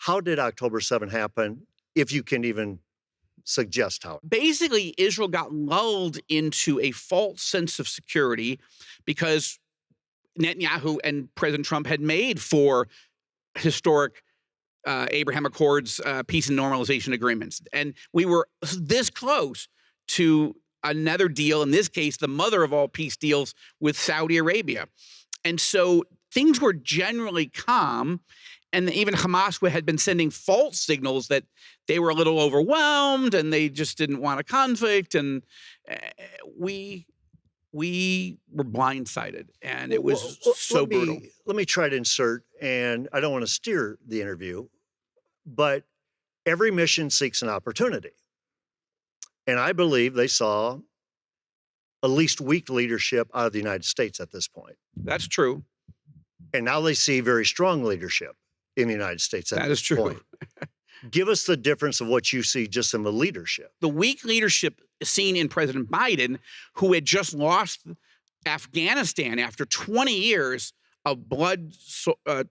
How did October 7 happen, if you can even suggest how? Basically, Israel got lulled into a false sense of security because Netanyahu and President Trump had made 4 historic Abraham Accords, peace and normalization agreements. And we were this close to another deal, in this case, the mother of all peace deals with Saudi Arabia. And so things were generally calm. And even Hamas had been sending false signals that they were a little overwhelmed and they just didn't want a conflict. And we were blindsided, and it was so brutal. Let me try to insert, and I don't want to steer the interview, but every mission seeks an opportunity. And I believe they saw at least weak leadership out of the United States at this point. That's true. And now they see very strong leadership in the United States at this point. Give us the difference of what you see just in the leadership. The weak leadership seen in President Biden, who had just lost Afghanistan after 20 years of blood,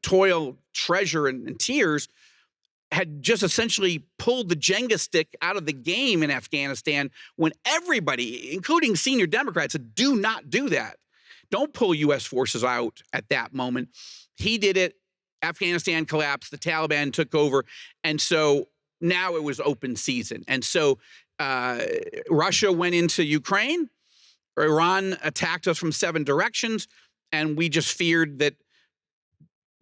toil, treasure, and tears, had just essentially pulled the Jenga stick out of the game in Afghanistan when everybody, including senior Democrats, said, do not do that. Don't pull U.S. forces out at that moment. He did it. Afghanistan collapsed. The Taliban took over. And so now it was open season. And so Russia went into Ukraine. Iran attacked us from 7 directions. And we just feared that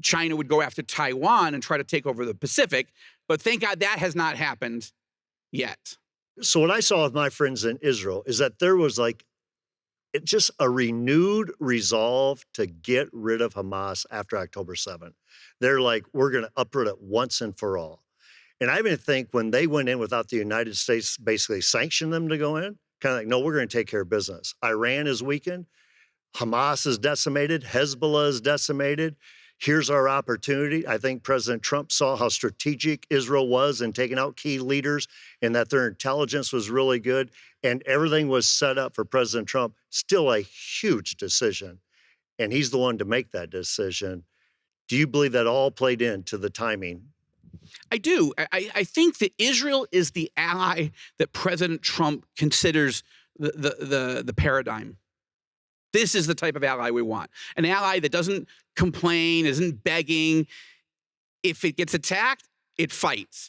China would go after Taiwan and try to take over the Pacific. But thank God that has not happened yet. So what I saw with my friends in Israel is that there was just a renewed resolve to get rid of Hamas after October 7th. They're like, we're going to uproot it once and for all. And I even think when they went in without the United States basically sanctioned them to go in, kind of like, no, we're going to take care of business. Iran is weakened. Hamas is decimated. Hezbollah is decimated. Here's our opportunity. I think President Trump saw how strategic Israel was in taking out key leaders and that their intelligence was really good. And everything was set up for President Trump. Still a huge decision. And he's the one to make that decision. Do you believe that all played into the timing? I do. I think that Israel is the ally that President Trump considers the paradigm. This is the type of ally we want. An ally that doesn't complain, isn't begging. If it gets attacked, it fights.